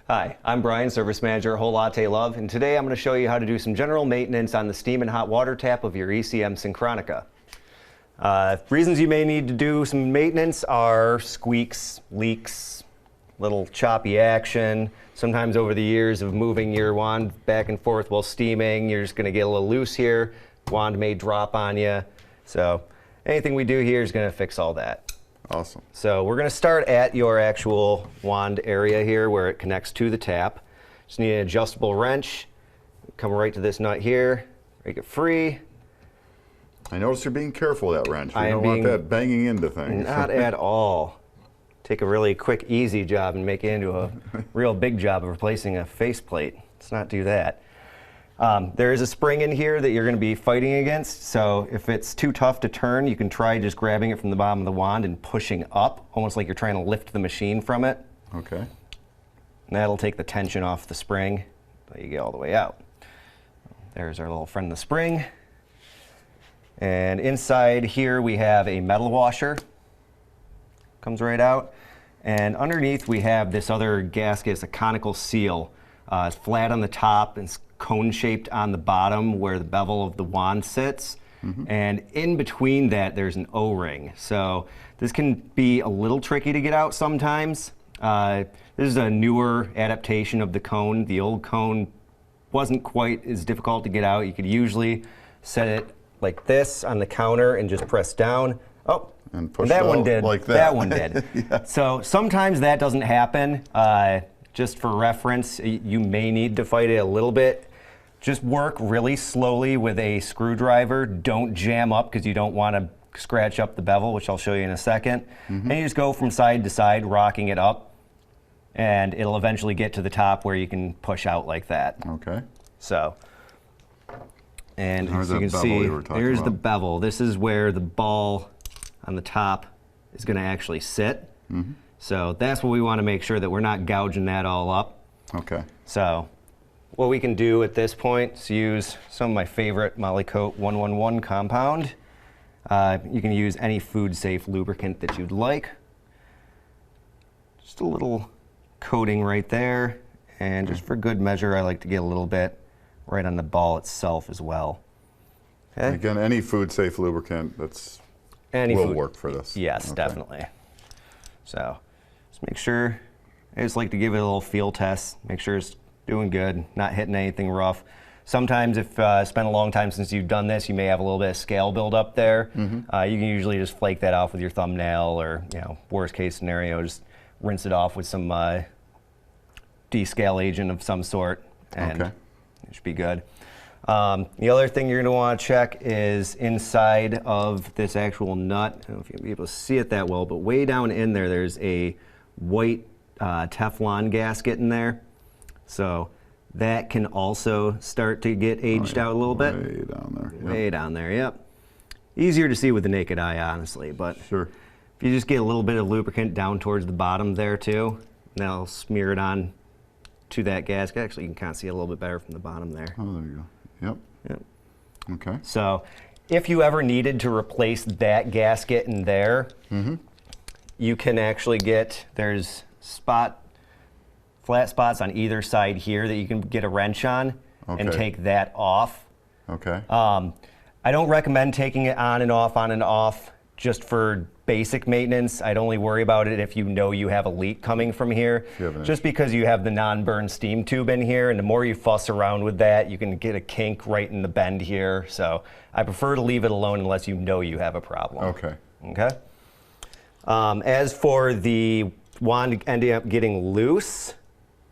Hi, I'm Brian, Service Manager, Whole Latte Love, and today I'm going to show you how to do some general maintenance on the steam and hot water tap of your ECM Synchronika. Reasons you may need to do some maintenance are squeaks, leaks, little choppy action. Sometimes over the years of moving your wand back and forth while steaming, you're just going to get a little loose here. Wand may drop on you. So anything we do here is going to fix all that. Awesome. So we're going to start at your actual wand area here where it connects to the tap. Just need an adjustable wrench. Come right to this nut here, break it free. I notice you're being careful with that wrench. You don't want that banging into things. Not at all. Take a really quick, easy job and make it into a real big job of replacing a faceplate. Let's not do that. There is a spring in here that you're going to be fighting against, so if it's too tough to turn, you can try just grabbing it from the bottom of the wand and pushing up, almost like you're trying to lift the machine from it. Okay. And that'll take the tension off the spring, so you get all the way out. There's our little friend, the spring. And inside here we have a metal washer. Comes right out. And underneath we have this other gasket. It's a conical seal. It's flat on the top and it's cone-shaped on the bottom where the bevel of the wand sits. And in between that there's an O-ring. So this can be a little tricky to get out sometimes. This is a newer adaptation of the cone. The old cone wasn't quite as difficult to get out. You could usually set it like this on the counter and just press down. Oh, and push that one did. Like that. That one did. Yeah. So sometimes that doesn't happen. Just for reference, you may need to fight it a little bit. Just work really slowly with a screwdriver. Don't jam up because you don't want to scratch up the bevel, which I'll show you in a second. And you just go from side to side, rocking it up, and it'll eventually get to the top where you can push out like that. Okay. So, and There's as you can that bevel see, you were talking there's about. the bevel. This is where the ball on the top is going to actually sit. So that's what we want to make sure that we're not gouging that all up. Okay. So what we can do at this point is use some of my favorite Molykote 111 compound. You can use any food-safe lubricant that you'd like. Just a little coating right there. And just for good measure, I like to get a little bit right on the ball itself as well. Okay? Again, any food-safe lubricant will work for this. Yes, Okay. definitely. So just make sure, I just like to give it a little feel test, make sure it's doing good, not hitting anything rough. Sometimes if it's been a long time since you've done this, you may have a little bit of scale buildup there. You can usually just flake that off with your thumbnail or, worst case scenario, just rinse it off with some descale agent of some sort and it should be good. The other thing you're going to want to check is inside of this actual nut. I don't know if you'll be able to see it that well, but way down in there, there's a white Teflon gasket in there. So that can also start to get aged out a little bit. Way down there. Yep. Way down there, yep. Easier to see with the naked eye, honestly, but Sure. if you just get a little bit of lubricant down towards the bottom there too, that'll smear it on to that gasket. Actually, you can kind of see it a little bit better from the bottom there. Oh, there you go. Yep. Yep. Okay. So if you ever needed to replace that gasket in there, you can actually there's flat spots on either side here that you can get a wrench on and take that off. Okay. I don't recommend taking it on and off just for basic maintenance. I'd only worry about it if you know you have a leak coming from here, just because you have the non-burn steam tube in here, and the more you fuss around with that, you can get a kink right in the bend here. So I prefer to leave it alone unless you know you have a problem. Okay. Okay. As for the wand ending up getting loose,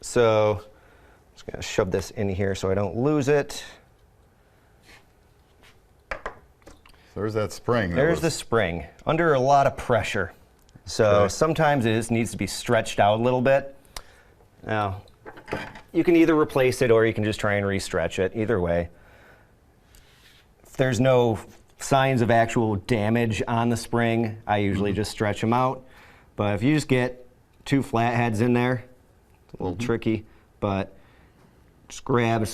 so I'm just going to shove this in here so I don't lose it. There's that spring. There's the spring under a lot of pressure. So sometimes it just needs to be stretched out a little bit. Now, you can either replace it or you can just try and re-stretch it. Either way. If there's no signs of actual damage on the spring, I usually just stretch them out. But if you just get two flatheads in there, it's a little tricky, but just grab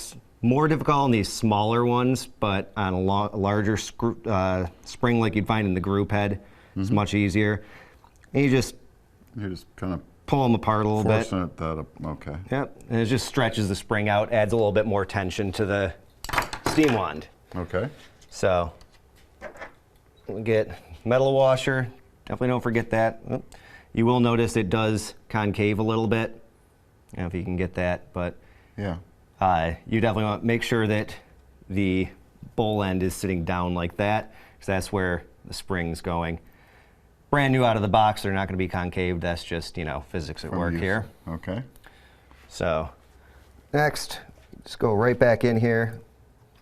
more difficult on these smaller ones, but on a larger spring like you'd find in the group head, it's much easier. And you just kind of pull them apart a little bit. Forcing it that up, okay. Yep, and it just stretches the spring out, adds a little bit more tension to the steam wand. Okay. So we'll get metal washer. Definitely don't forget that. You will notice it does concave a little bit. I don't know if you can get that, but yeah. You definitely want to make sure that the bowl end is sitting down like that, because that's where the spring's going. Brand new out of the box, they're not going to be concave. That's just, you know, physics at work here. Okay. So next, just go right back in here.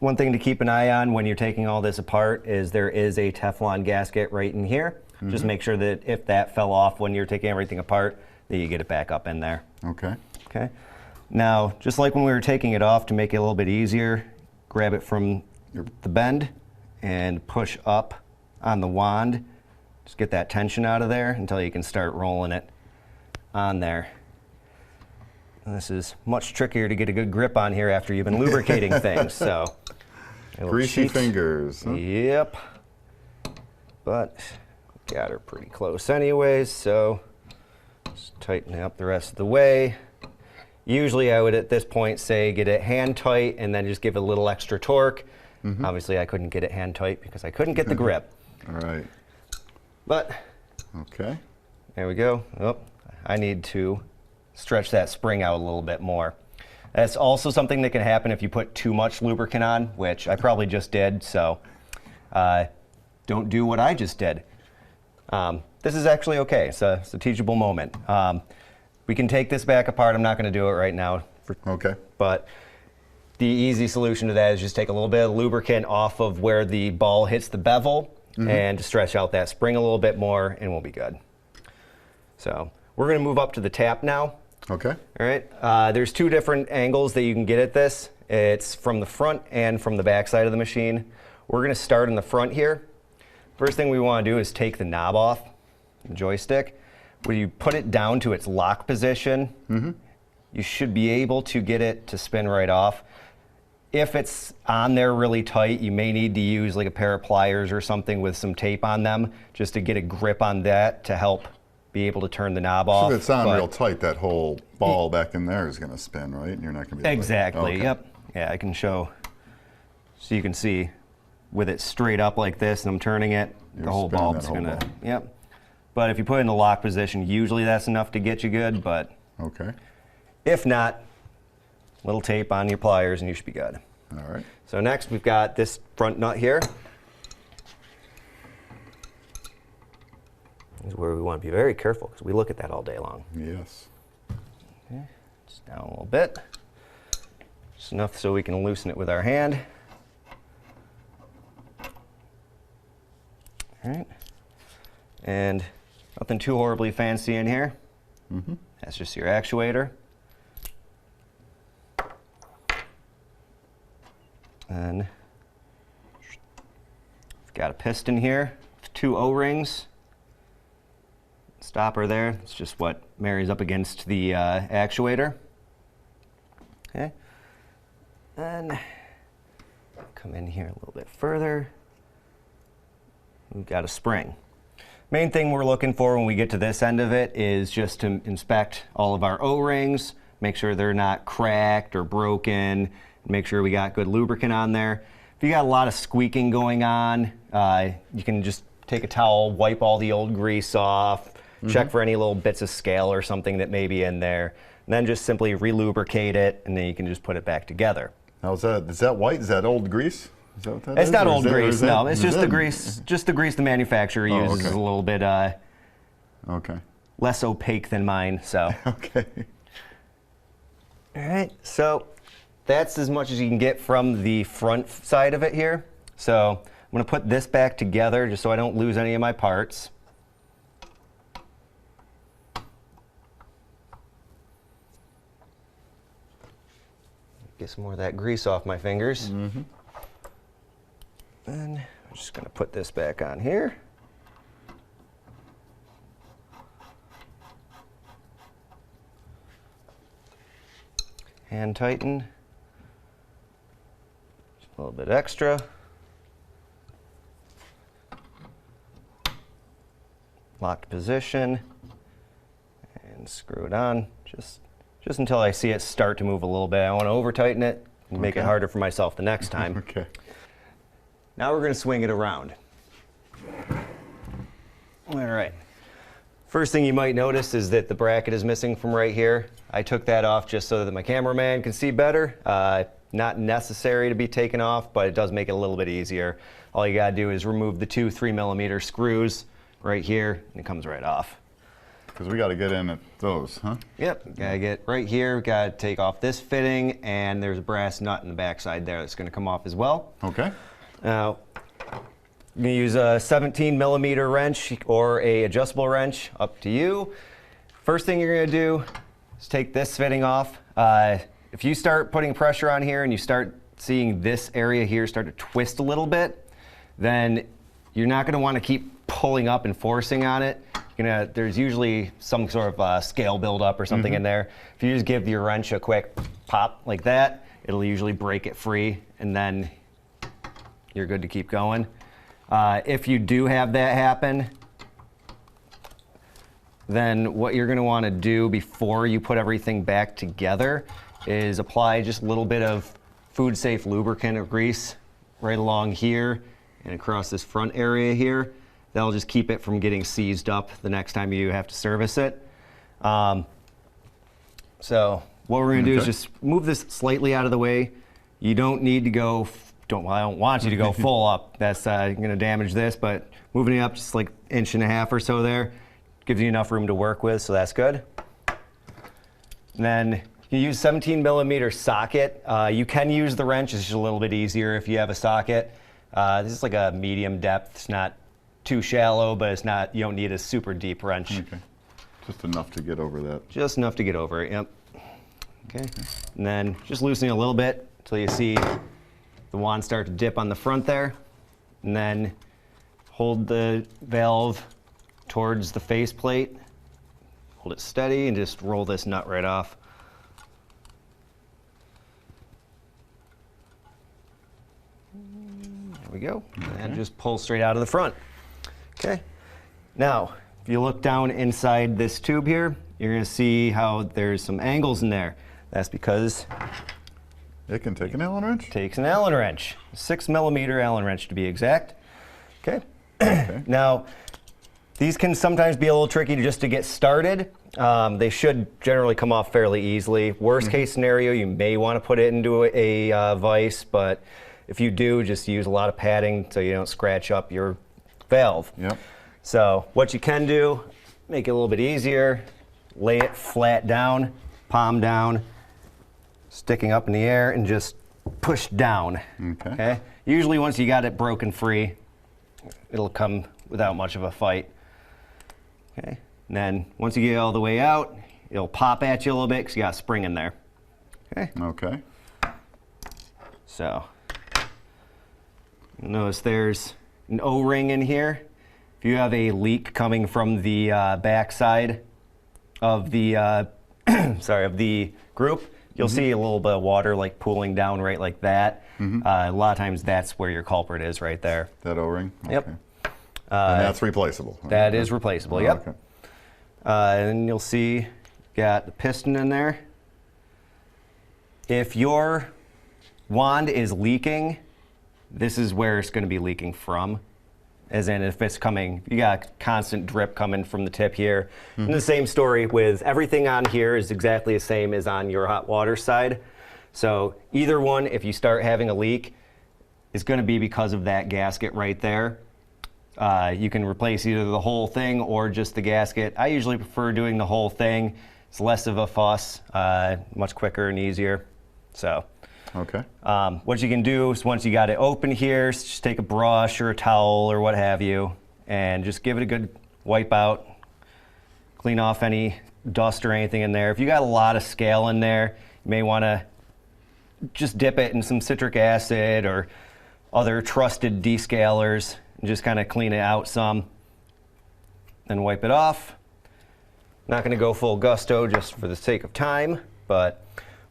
One thing to keep an eye on when you're taking all this apart is there is a Teflon gasket right in here. Just make sure that if that fell off when you're taking everything apart, that you get it back up in there. Okay. Okay. Now, just like when we were taking it off, to make it a little bit easier, grab it from the bend and push up on the wand. Just get that tension out of there until you can start rolling it on there. And this is much trickier to get a good grip on here after you've been lubricating things. So, greasy fingers. Huh? Yep. But got her pretty close anyways, so just tighten it up the rest of the way. Usually I would at this point say get it hand tight and then just give it a little extra torque. Obviously I couldn't get it hand tight because I couldn't get the grip. All right. But okay. There we go. Oh, I need to stretch that spring out a little bit more. That's also something that can happen if you put too much lubricant on, which I probably just did, so don't do what I just did. This is actually okay. It's a teachable moment. We can take this back apart. I'm not going to do it right now. Okay. But the easy solution to that is just take a little bit of lubricant off of where the ball hits the bevel and stretch out that spring a little bit more, and we'll be good. So we're going to move up to the tap now. Okay. All right. There's two different angles that you can get at this. It's from the front and from the back side of the machine. We're going to start in the front here. First thing we want to do is take the knob off the joystick. When you put it down to its lock position, you should be able to get it to spin right off. If it's on there really tight, you may need to use like a pair of pliers or something with some tape on them just to get a grip on that to help be able to turn the knob off. So if it's on real tight, that whole ball back in there is going to spin, right? And you're not going to be able Exactly, to... Okay. Yep. Yeah, I can show. So you can see with it straight up like this and I'm turning it, the whole bulb's going to... Yep. But if you put it in the lock position, usually that's enough to get you good, but okay. If not, little tape on your pliers and you should be good. All right. So next we've got this front nut here. This is where we want to be very careful because we look at that all day long. Yes. Okay. Just down a little bit. Just enough so we can loosen it with our hand. All right. And nothing too horribly fancy in here. That's just your actuator. And we've got a piston here, 2 O-rings. Stopper there. It's just what marries up against the actuator. Okay. And come in here a little bit further. We've got a spring. Main thing we're looking for when we get to this end of it is just to inspect all of our O-rings, make sure they're not cracked or broken, make sure we got good lubricant on there. If you got a lot of squeaking going on, you can just take a towel, wipe all the old grease off, check for any little bits of scale or something that may be in there, and then just simply re-lubricate it, and then you can just put it back together. Now is that white? Is that old grease? Is that what that it's is? not old grease, no. It's just the grease. Just the grease the manufacturer uses is a little bit less opaque than mine. So. Okay. All right. So that's as much as you can get from the front side of it here. So I'm going to put this back together just so I don't lose any of my parts. Get some more of that grease off my fingers. And I'm just going to put this back on here. Hand tighten. Just a little bit extra. Locked position. And and screw it on just until I see it start to move a little bit. I want to over tighten it and make it harder for myself the next time. Okay. Now we're going to swing it around. All right. First thing you might notice is that the bracket is missing from right here. I took that off just so that my cameraman can see better. Not necessary to be taken off, but it does make it a little bit easier. All you gotta do is remove the two 3mm screws right here, and it comes right off. Because we gotta get in at those, huh? Yep, gotta get right here, gotta take off this fitting, and there's a brass nut in the backside there that's gonna come off as well. Okay. Now, you're gonna use a 17mm wrench or a adjustable wrench, up to you. First thing you're gonna do is take this fitting off. If you start putting pressure on here and you start seeing this area here start to twist a little bit, then you're not gonna wanna keep pulling up and forcing on it. There's usually some sort of scale buildup or something in there. If you just give your wrench a quick pop like that, it'll usually break it free, and then you're good to keep going. If you do have that happen, then what you're gonna wanna do before you put everything back together is apply just a little bit of food safe lubricant or grease right along here and across this front area here. That'll just keep it from getting seized up the next time you have to service it. So what we're gonna do is just move this slightly out of the way. You don't need to go, I don't want you to go full up. That's gonna damage this, but moving it up just like 1.5 inches or so there gives you enough room to work with, so that's good. And then you use 17mm socket. You can use the wrench, it's just a little bit easier if you have a socket. This is like a medium depth. It's not too shallow, but it's not, you don't need a super deep wrench. Okay. Just enough to get over that. Just enough to get over it, yep. Okay. And then just loosening a little bit until you see the wand start to dip on the front there. And then hold the valve towards the faceplate. Hold it steady and just roll this nut right off. There we go. And just pull straight out of the front. Okay. Now, if you look down inside this tube here, you're going to see how there's some angles in there. That's because it can take an Allen wrench? Takes an Allen wrench. 6mm Allen wrench to be exact. Okay. Now, these can sometimes be a little tricky just to get started. They should generally come off fairly easily. Worst case scenario, you may want to put it into a vise, but if you do, just use a lot of padding so you don't scratch up your valve. Yep. So what you can do, make it a little bit easier, lay it flat down, palm down, sticking up in the air, and just push down. Okay. Usually once you got it broken free, it'll come without much of a fight. Okay. And then once you get it all the way out, it'll pop at you a little bit because you got a spring in there. Okay. Okay. So you'll notice there's an O-ring in here. If you have a leak coming from the backside of the of the group, you'll see a little bit of water like pooling down right like that. A lot of times that's where your culprit is right there. That O-ring? Yep. Okay. And that's replaceable? That is replaceable, yep. Okay. And you'll see, got the piston in there. If your wand is leaking, this is where it's going to be leaking from. As in, if it's coming, you got constant drip coming from the tip here. And the same story with everything on here is exactly the same as on your hot water side. So either one, if you start having a leak, is going to be because of that gasket right there. You can replace either the whole thing or just the gasket. I usually prefer doing the whole thing. It's less of a fuss, much quicker and easier. So, okay. What you can do is once you got it open here, just take a brush or a towel or what have you, and just give it a good wipe out. Clean off any dust or anything in there. If you got a lot of scale in there, you may want to just dip it in some citric acid or other trusted descalers and just kind of clean it out some. Then wipe it off. Not going to go full gusto just for the sake of time, but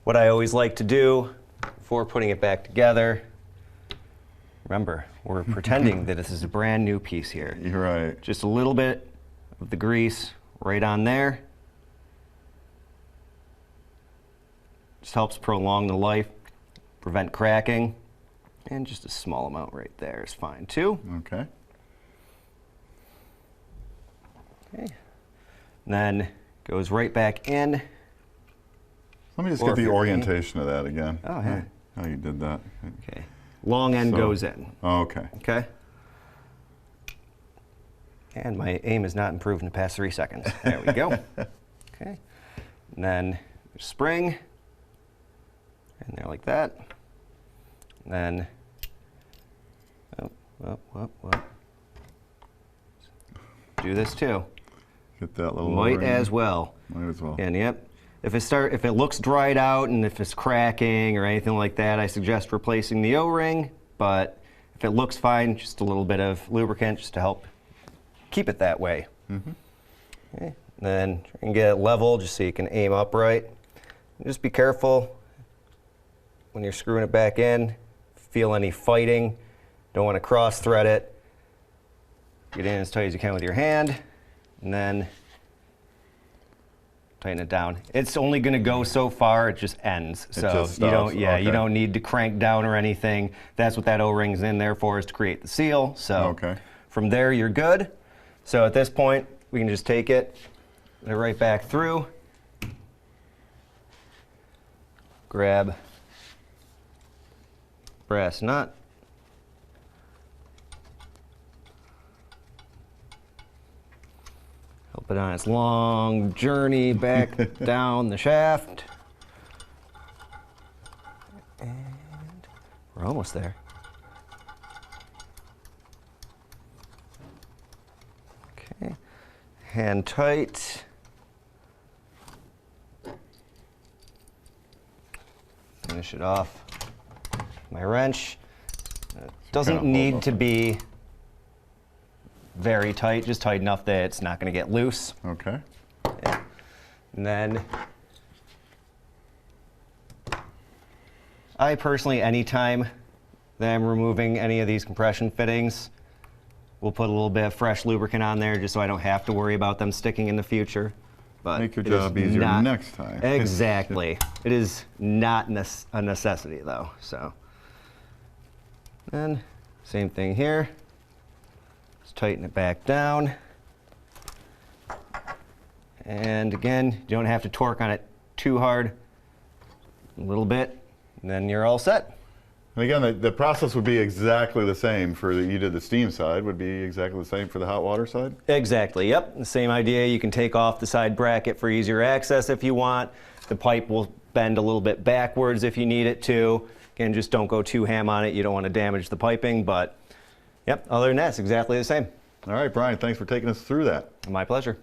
what I always like to do before putting it back together, remember, we're pretending that this is a brand new piece here. You're right. Just a little bit of the grease right on there. Just helps prolong the life, prevent cracking, and just a small amount right there is fine too. Okay. Okay. And then goes right back in. Let me just get the orientation of that again. Oh, yeah. How you did that. Okay. Long end goes in. Okay. Okay. And my aim has not improved in the past 3 seconds. There we go. Okay. And then spring. And there like that. And then, do this too. Get that little Might ring. as well. Might as well. And yep. If it looks dried out and if it's cracking or anything like that, I suggest replacing the O-ring. But if it looks fine, just a little bit of lubricant just to help keep it that way. Mm-hmm. Okay. Then try and get it level just so you can aim upright. And just be careful when you're screwing it back in. Feel any fighting. Don't want to cross thread it. Get in as tight as you can with your hand, and then tighten it down. It's only going to go so far; it just ends. It so just you don't, stops. you don't need to crank down or anything. That's what that O-ring's in there for, is to create the seal. So from there, you're good. So at this point, we can just take it right back through. Grab brass nut. Help it on its long journey back down the shaft. And we're almost there. Okay. Hand tight. Finish it off. My wrench. It doesn't need to be very tight, just tight enough that it's not going to get loose. Okay. Yeah. And then I personally, anytime that I'm removing any of these compression fittings, will put a little bit of fresh lubricant on there just so I don't have to worry about them sticking in the future. But make your job easier next time. Exactly. It is not a necessity though. So then same thing here. Just tighten it back down. And again, you don't have to torque on it too hard. A little bit, and then you're all set. And again, the process would be exactly the same for you did the steam side, would be exactly the same for the hot water side? Exactly, yep. The same idea. You can take off the side bracket for easier access if you want. The pipe will bend a little bit backwards if you need it to. Again, just don't go too ham on it. You don't want to damage the piping, but yep, other than that, it's exactly the same. All right, Brian, thanks for taking us through that. My pleasure.